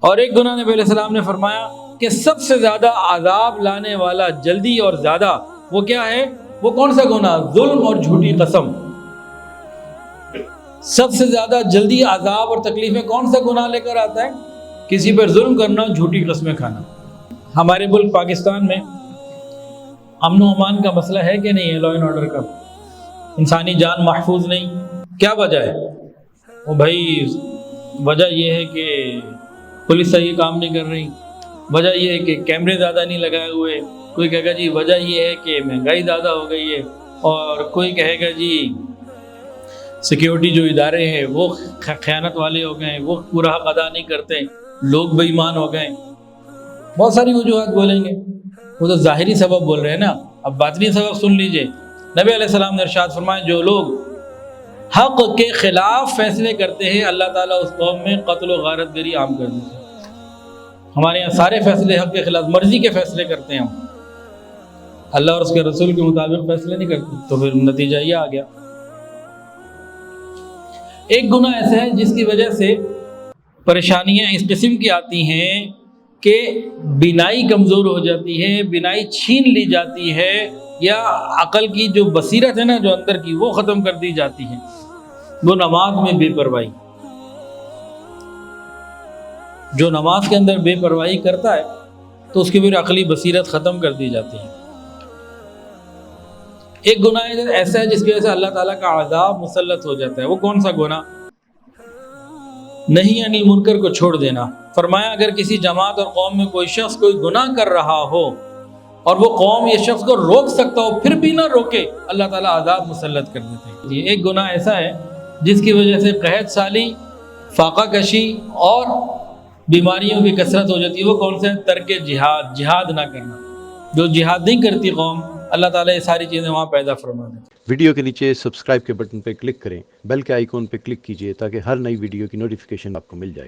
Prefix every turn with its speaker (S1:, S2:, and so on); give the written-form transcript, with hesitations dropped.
S1: اور ایک گناہ نبی علیہ السلام نے فرمایا کہ سب سے زیادہ عذاب لانے والا جلدی اور زیادہ وہ کیا ہے؟ وہ کون سا گناہ؟ ظلم اور جھوٹی قسم۔ سب سے زیادہ جلدی عذاب اور تکلیفیں کون سا گناہ لے کر آتا ہے؟ کسی پر ظلم کرنا، جھوٹی قسمیں کھانا۔ ہمارے ملک پاکستان میں امن و امان کا مسئلہ ہے کہ نہیں ہے؟ لا اینڈ آرڈر کا انسانی جان محفوظ نہیں۔ کیا وجہ ہے؟ وہ بھائی وجہ یہ ہے کہ پولیس صحیح کام نہیں کر رہی، وجہ یہ ہے کہ کیمرے زیادہ نہیں لگائے ہوئے، کوئی کہے گا جی وجہ یہ ہے کہ مہنگائی زیادہ ہو گئی ہے، اور کوئی کہے گا جی سیکیورٹی جو ادارے ہیں وہ خیانت والے ہو گئے ہیں، وہ پورا حق ادا نہیں کرتے، لوگ بے ایمان ہو گئے۔ بہت ساری وجوہات بولیں گے، وہ تو ظاہری سبب بول رہے ہیں نا۔ اب باطنی سبب سن لیجئے۔ نبی علیہ السلام نے ارشاد فرمایا جو لوگ حق کے خلاف فیصلے کرتے ہیں اللہ تعالیٰ اس قوم میں قتل و غارت گری عام کر دیتے ہیں۔ ہمارے یہاں سارے فیصلے حق کے خلاف، مرضی کے فیصلے کرتے ہیں ہم، اللہ اور اس کے رسول کے مطابق فیصلے نہیں کرتے، تو پھر نتیجہ یہ آ گیا۔ ایک گناہ ایسا ہے جس کی وجہ سے پریشانیاں اس قسم کی آتی ہیں کہ بینائی کمزور ہو جاتی ہے، بینائی چھین لی جاتی ہے، یا عقل کی جو بصیرت ہے نا جو اندر کی، وہ ختم کر دی جاتی ہے۔ وہ نماز میں بے پرواہی، جو نماز کے اندر بے پرواہی کرتا ہے تو اس کی پھر عقلی بصیرت ختم کر دی جاتی ہے۔ ایک گناہ ایسا ہے جس کی وجہ سے اللہ تعالیٰ کا عذاب مسلط ہو جاتا ہے۔ وہ کون سا گناہ؟ نہی عن المنکر کو چھوڑ دینا۔ فرمایا اگر کسی جماعت اور قوم میں کوئی شخص کوئی گناہ کر رہا ہو اور وہ قوم یہ شخص کو روک سکتا ہو پھر بھی نہ روکے، اللہ تعالیٰ عذاب مسلط کر دیتے ہیں۔ یہ ایک گناہ ایسا ہے جس کی وجہ سے قحط سالی، فاقہ کشی اور بیماریوں کی کثرت ہو جاتی ہے۔ وہ کون سے؟ ترک جہاد، جہاد نہ کرنا۔ جو جہاد نہیں کرتی قوم، اللہ تعالیٰ یہ ساری چیزیں وہاں پیدا فرما دیتے ہیں۔
S2: ویڈیو کے نیچے سبسکرائب کے بٹن پہ کلک کریں، بیل کے آئیکن پہ کلک کیجئے تاکہ ہر نئی ویڈیو کی نوٹیفیکیشن آپ کو مل جائے۔